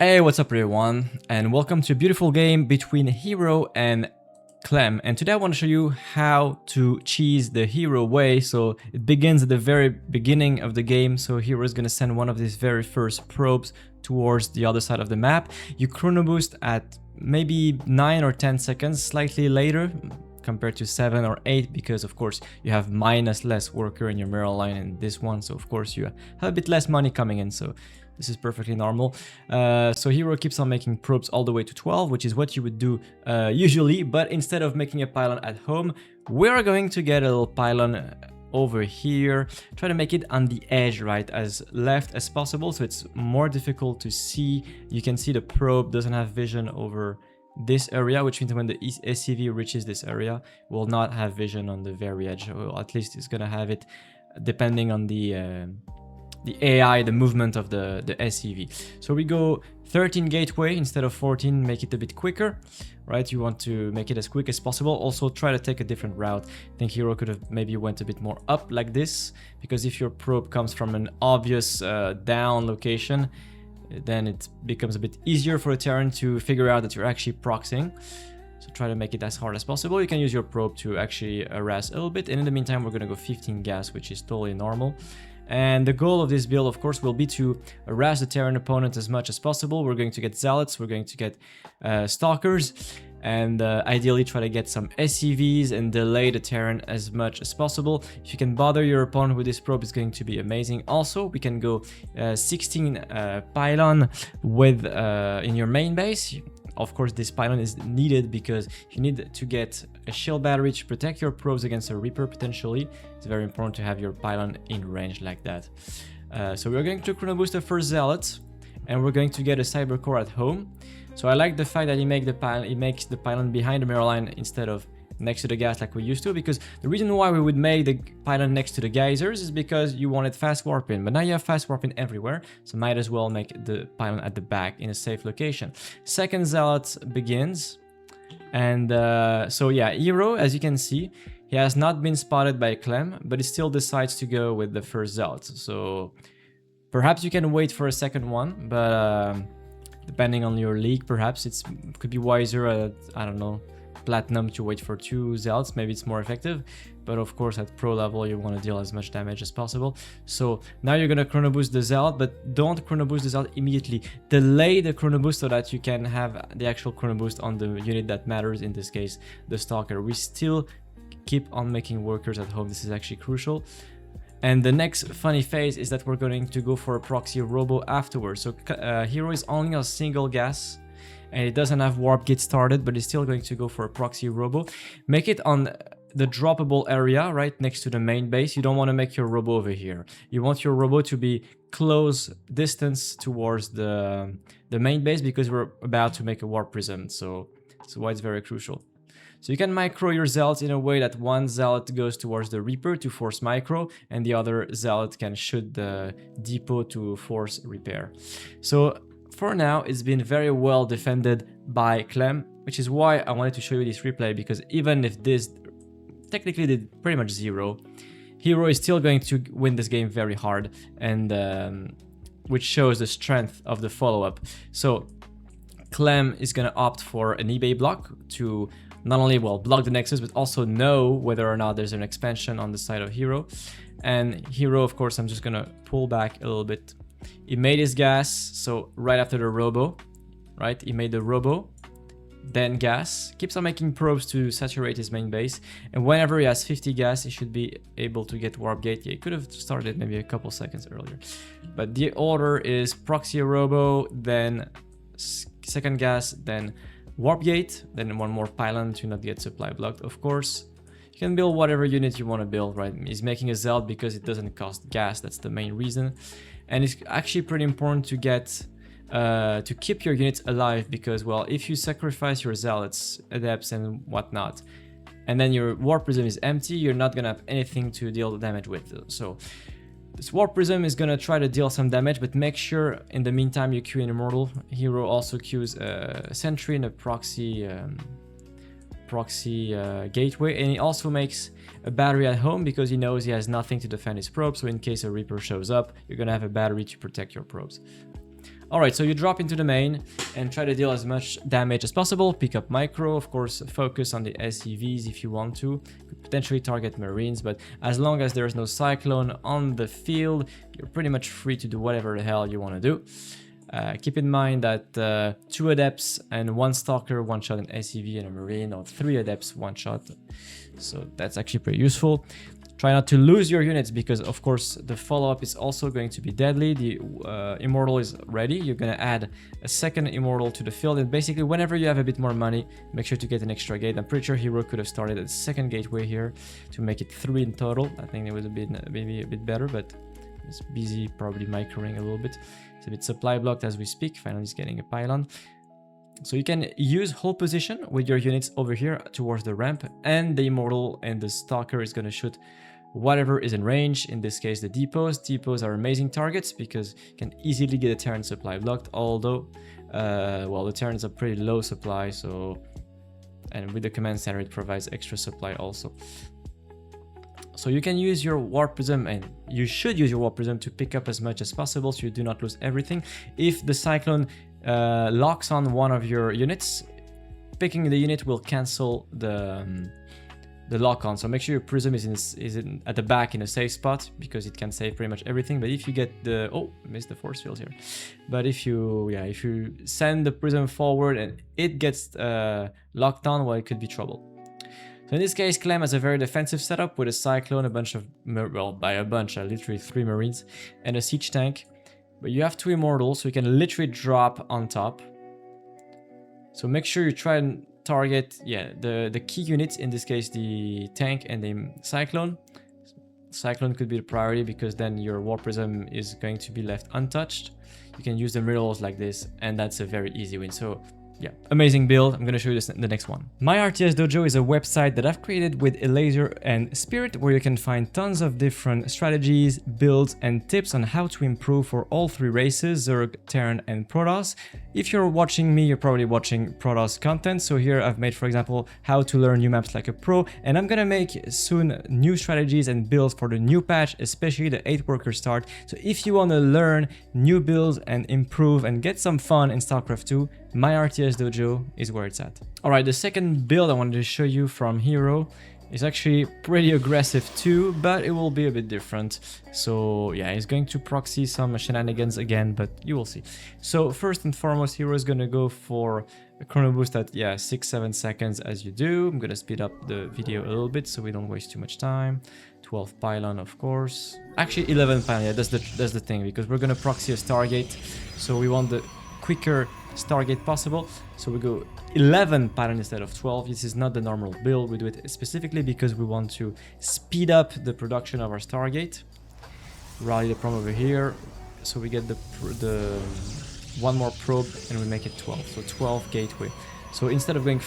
Hey, what's up everyone, and welcome to a beautiful game between herO and Clem. And today I want to show you how to cheese the herO way. So it begins at the very beginning of the game. So herO is going to send one of these very first probes towards the other side of the map. You chrono boost at maybe 9 or 10 seconds, slightly later compared to 7 or 8, because of course you have minus less worker in your mirror line in this one, so of course you have a bit less money coming in, so this is perfectly normal. So herO keeps on making probes all the way to 12, which is what you would do usually, but instead of making a pylon at home, we're going to get a little pylon over here. Try to make it on the edge, right, as left as possible, so it's more difficult to see. You can see the probe doesn't have vision over this area, which means when the SCV reaches this area, will not have vision on the very edge, or at least it's gonna have it depending on the AI, the movement of the SCV. So we go 13 gateway instead of 14, make it a bit quicker, right? You want to make it as quick as possible. Also try to take a different route. I think herO could have maybe went a bit more up like this, because if your probe comes from an obvious down location, then it becomes a bit easier for a Terran to figure out that you're actually proxying. So try to make it as hard as possible. You can use your probe to actually harass a little bit, and in the meantime we're going to go 15 gas, which is totally normal. And the goal of this build, of course, will be to harass the Terran opponent as much as possible. We're going to get Zealots, we're going to get Stalkers, and ideally try to get some SCVs and delay the Terran as much as possible. If you can bother your opponent with this probe, it's going to be amazing. Also, we can go 16 pylon with in your main base. Of course, this pylon is needed because you need to get a shield battery to protect your probes against a Reaper potentially. It's very important to have your pylon in range like that. So we're going to chrono boost the first Zealot, and we're going to get a Cyber Core at home. So I like the fact that he makes the pylon behind the mirror line instead of next to the gas like we used to, because the reason why we would make the pylon next to the geysers is because you wanted fast warp in, but now you have fast warp in everywhere, so might as well make the pylon at the back in a safe location. Second Zealot begins, and so yeah, herO, as you can see, he has not been spotted by Clem, but he still decides to go with the first Zealot. So perhaps you can wait for a second one, but depending on your league, perhaps it could be wiser at, I don't know, Platinum to wait for 2 Zealots. Maybe it's more effective, but of course at pro level you want to deal as much damage as possible. So now you're gonna chrono boost the Zealot, but don't chrono boost the Zealot immediately. Delay the chrono boost so that you can have the actual chrono boost on the unit that matters, in this case the Stalker. We still keep on making workers at home. This is actually crucial. And the next funny phase is that we're going to go for a Proxy robo afterwards. So herO is only a single gas, and it doesn't have warp gate started, but it's still going to go for a Proxy robo. Make it on the droppable area right next to the main base. You don't want to make your robo over here. You want your robo to be close distance towards the main base, because we're about to make a warp prism, so that's why it's very crucial. So you can micro your Zealots in a way that one Zealot goes towards the Reaper to force micro, and the other Zealot can shoot the depot to force repair. So for now, it's been very well defended by Clem, which is why I wanted to show you this replay, because even if this technically did pretty much 0, herO is still going to win this game very hard, and which shows the strength of the follow-up. So Clem is going to opt for an eBay block to not only, well, block the Nexus, but also know whether or not there's an expansion on the side of herO. And herO, of course, I'm just going to pull back a little bit. He made his gas, so right after the robo, right? He made the robo, then gas. Keeps on making probes to saturate his main base, and whenever he has 50 gas, he should be able to get warp gate. Yeah, he could have started maybe a couple seconds earlier, but the order is Proxy robo, then second gas, then warp gate, then one more pylon to not get supply blocked. Of course, you can build whatever unit you want to build, right? He's making a Zealot because it doesn't cost gas. That's the main reason. And it's actually pretty important to get to keep your units alive, because, well, if you sacrifice your Zealots, Adepts and whatnot, and then your Warp Prism is empty, you're not gonna have anything to deal damage with. So this Warp Prism is gonna try to deal some damage, but make sure in the meantime you queue an Immortal. herO also queues a Sentry and a Proxy gateway, and he also makes a battery at home because he knows he has nothing to defend his probes, so in case a Reaper shows up, you're gonna have a battery to protect your probes. Alright, so you drop into the main and try to deal as much damage as possible. Pick up micro, of course, focus on the SCVs if you want to. Could potentially target marines, but as long as there's no cyclone on the field, you're pretty much free to do whatever the hell you want to do. Keep in mind that 2 adepts and 1 stalker one-shot an SCV and a marine, or 3 adepts one-shot. So that's actually pretty useful. Try not to lose your units because, of course, the follow-up is also going to be deadly. The Immortal is ready. You're going to add a second Immortal to the field. And basically, whenever you have a bit more money, make sure to get an extra gate. I'm pretty sure Hero could have started a second gateway here to make it 3 in total. I think it would have been maybe a bit better, but it's busy probably microing a little bit. It's a bit supply blocked as we speak. Finally, it's getting a pylon. So you can use hold position with your units over here towards the ramp, and the Immortal and the Stalker is going to shoot whatever is in range. In this case, the depots. Depots are amazing targets because you can easily get a Terran supply blocked, although, well, the Terrans are pretty low supply, so, and with the command center, it provides extra supply also. So you can use your Warp Prism, and you should use your Warp Prism to pick up as much as possible so you do not lose everything. If the Cyclone locks on one of your units, picking the unit will cancel the lock on. So make sure your prism is at the back in a safe spot because it can save pretty much everything. But if you get the, oh, missed the force field here. But if you send the prism forward and it gets locked on, well, it could be trouble. So in this case, Clem has a very defensive setup with a Cyclone, a bunch of, well, by a bunch, literally 3 Marines, and a Siege Tank. But you have 2 Immortals, so you can literally drop on top. So make sure you try and target, the key units, in this case the tank and the Cyclone. Cyclone could be the priority because then your Warp Prism is going to be left untouched. You can use the mirrors like this, and that's a very easy win. So yeah, amazing build. I'm going to show you this in the next one. My RTS Dojo is a website that I've created with Elaser and Spirit, where you can find tons of different strategies, builds, and tips on how to improve for all 3 races, Zerg, Terran, and Protoss. If you're watching me, you're probably watching Protoss content. So here I've made, for example, how to learn new maps like a pro, and I'm going to make soon new strategies and builds for the new patch, especially the 8-worker start. So if you want to learn new builds and improve and get some fun in Starcraft 2, my RTS Dojo is where it's at. Alright, the second build I wanted to show you from Hero is actually pretty aggressive too, but it will be a bit different. So yeah, he's going to proxy some shenanigans again, but you will see. So first and foremost, Hero is going to go for a chrono boost at 6-7 seconds as you do. I'm going to speed up the video a little bit so we don't waste too much time. 12 pylon, of course. Actually 11 pylon, yeah, that's the thing, because we're going to proxy a Stargate, so we want the quicker Stargate possible. So we go 11 pylon instead of 12. This is not the normal build. We do it specifically because we want to speed up the production of our Stargate. Rally the prom over here, so we get the one more probe and we make it 12. So 12 gateway. So instead of going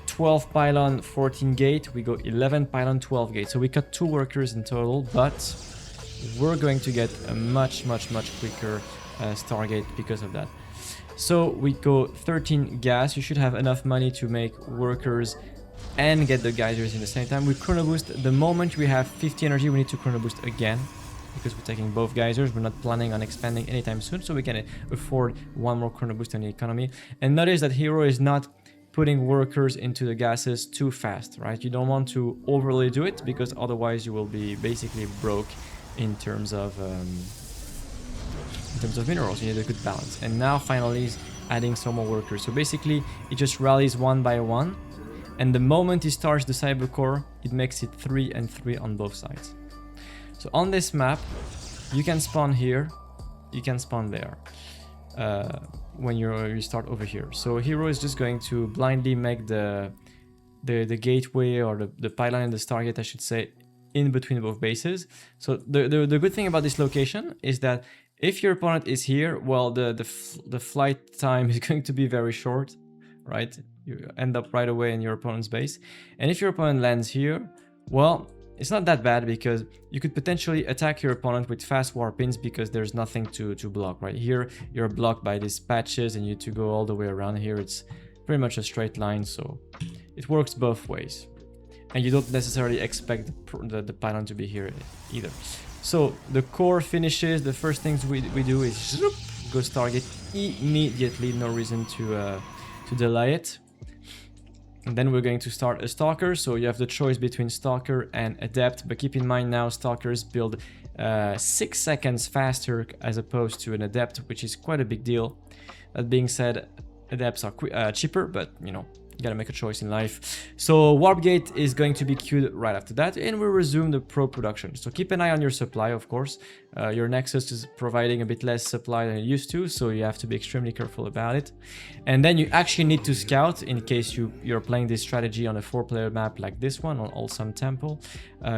12 pylon 14 gate, we go 11 pylon 12 gate. So we cut 2 workers in total, but we're going to get a much quicker Stargate because of that. So we go 13 gas. You should have enough money to make workers and get the geysers in the same time. We chrono boost the moment we have 50 energy. We need to chrono boost again because we're taking both geysers. We're not planning on expanding anytime soon, so we can afford 1 more chrono boost on the economy. And notice that Hero is not putting workers into the gases too fast, right? You don't want to overly do it because otherwise you will be basically broke in terms of minerals. You need a good balance. And now finally he's adding some more workers. So basically it just rallies 1 by 1, and the moment he starts the cyber core, it makes it 3 and 3 on both sides. So on this map you can spawn here, you can spawn there when you start over here. So Hero is just going to blindly make the gateway, or the pylon and the Stargate, I should say, in between both bases. So the good thing about this location is that if your opponent is here, well, the flight time is going to be very short, right? You end up right away in your opponent's base. And if your opponent lands here, well, it's not that bad because you could potentially attack your opponent with fast warp-ins because there's nothing to block, right? Here, you're blocked by these patches and you need to go all the way around. Here, it's pretty much a straight line, so it works both ways. And you don't necessarily expect the pylon to be here either. So the core finishes, the first things we do is go Stargate immediately, no reason to delay it. And then we're going to start a Stalker, so you have the choice between Stalker and Adept, but keep in mind now Stalkers build 6 seconds faster as opposed to an Adept, which is quite a big deal. That being said, Adepts are cheaper, but you know, you gotta make a choice in life. So Warp Gate is going to be queued right after that, and we'll resume the pro production. So keep an eye on your supply, of course. Your Nexus is providing a bit less supply than it used to, so you have to be extremely careful about it. And then you actually need to scout in case you're playing this strategy on a 4-player map like this one, on Awesome Temple.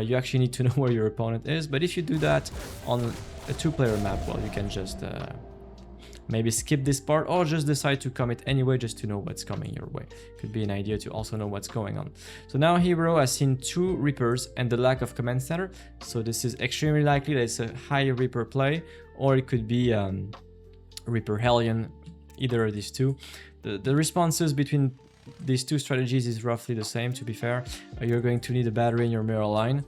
You actually need to know where your opponent is, but if you do that on a 2-player map, well, you can just maybe skip this part or just decide to commit anyway just to know what's coming your way. Could be an idea to also know what's going on. So now hero has seen 2 Reapers and the lack of command center. So this is extremely likely that it's a high Reaper play, or it could be Reaper Hellion, either of these two. The responses between these two strategies is roughly the same, to be fair. You're going to need a battery in your mirror line.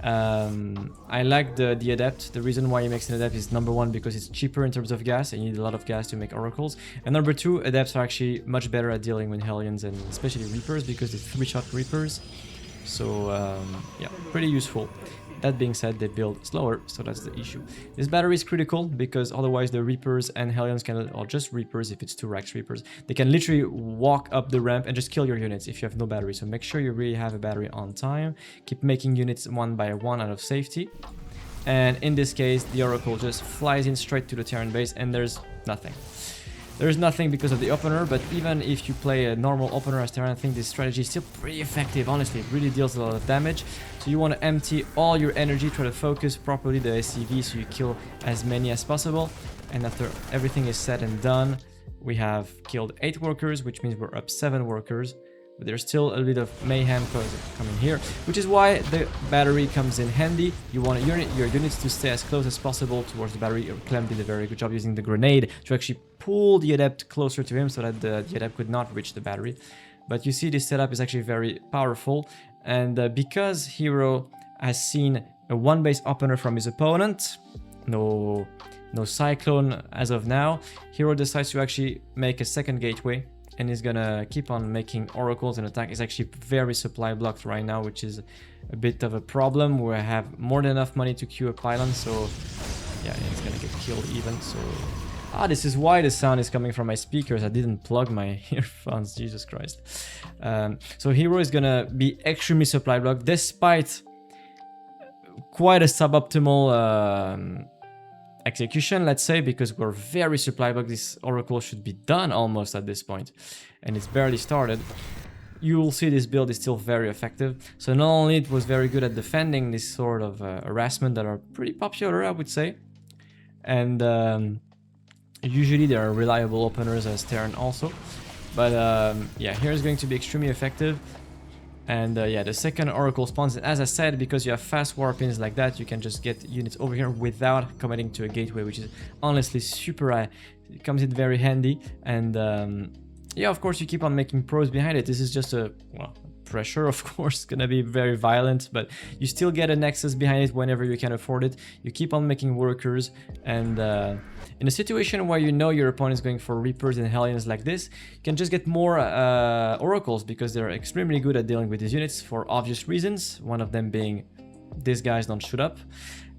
I like the Adept. The reason why he makes an Adept is number 1 because it's cheaper in terms of gas and you need a lot of gas to make oracles, and number 2, Adepts are actually much better at dealing with Hellions and especially Reapers because they're 3-shot Reapers. So yeah, pretty useful. That being said, they build slower, so that's the issue. This battery is critical because otherwise the Reapers and Hellions can, or just Reapers if it's 2 Rax Reapers, they can literally walk up the ramp and just kill your units if you have no battery. So make sure you really have a battery on time. Keep making units 1 by 1 out of safety. And in this case, the Oracle just flies in straight to the Terran base and there's nothing. There's nothing because of the opener, but even if you play a normal opener as Terran, I think this strategy is still pretty effective, honestly. It really deals a lot of damage. So you want to empty all your energy, try to focus properly the SCV so you kill as many as possible. And after everything is said and done, we have killed 8 workers, which means we're up 7 workers. But there's still a bit of mayhem coming here, which is why the battery comes in handy. You want your units to stay as close as possible towards the battery. Clem did a very good job using the grenade to actually pull the Adept closer to him so that the Adept could not reach the battery. But you see, this setup is actually very powerful. And because hero has seen a 1-base opener from his opponent, no Cyclone as of now, hero decides to actually make a second gateway. And he's gonna keep on making oracles and attack. It's actually very supply blocked right now, which is a bit of a problem. We have more than enough money to queue a pylon, so yeah, it's gonna get killed even. So this is why the sound is coming from my speakers. I didn't plug my earphones, Jesus Christ. So hero is gonna be extremely supply blocked despite quite a suboptimal execution, let's say, because we're very supply blocked. This oracle should be done almost at this point, and it's barely started. You will see this build is still very effective. So not only it was very good at defending this sort of harassment that are pretty popular, I would say, and usually there are reliable openers as Terran also, but yeah, here is going to be extremely effective. And yeah, the second oracle spawns, and as I said, because you have fast warp-ins like that, you can just get units over here without committing to a gateway, which is honestly super it comes in very handy. And yeah, of course you keep on making pros behind it. This is just a, well, pressure, of course, gonna be very violent, but you still get a nexus behind it whenever you can afford it. You keep on making workers, and in a situation where you know your opponent is going for Reapers and Hellions like this, you can just get more oracles because they're extremely good at dealing with these units for obvious reasons, one of them being these guys don't shoot up.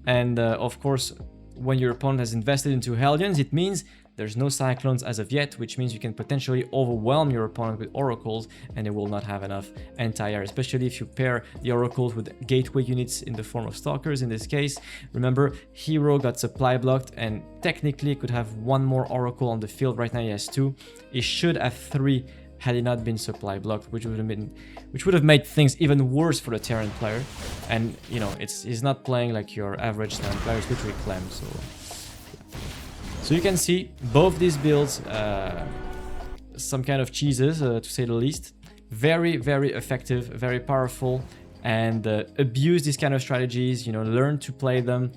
And of course, when your opponent has invested into Hellions, it means there's no Cyclones as of yet, which means you can potentially overwhelm your opponent with oracles and they will not have enough anti-air, especially if you pair the oracles with gateway units in the form of Stalkers in this case. Remember, hero got supply blocked and technically could have 1 more oracle on the field. Right now he has 2. He should have 3 had he not been supply blocked, which would have made things even worse for the Terran player. And you know, he's not playing like your average Terran player, it's literally Clem, so you can see both these builds, some kind of cheeses, to say the least. Very, very effective, very powerful, and abuse these kind of strategies, you know, learn to play them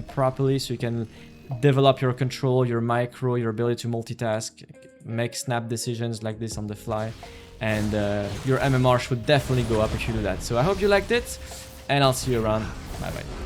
properly so you can develop your control, your micro, your ability to multitask, make snap decisions like this on the fly, and your MMR should definitely go up if you do that. So I hope you liked it, and I'll see you around. Bye bye.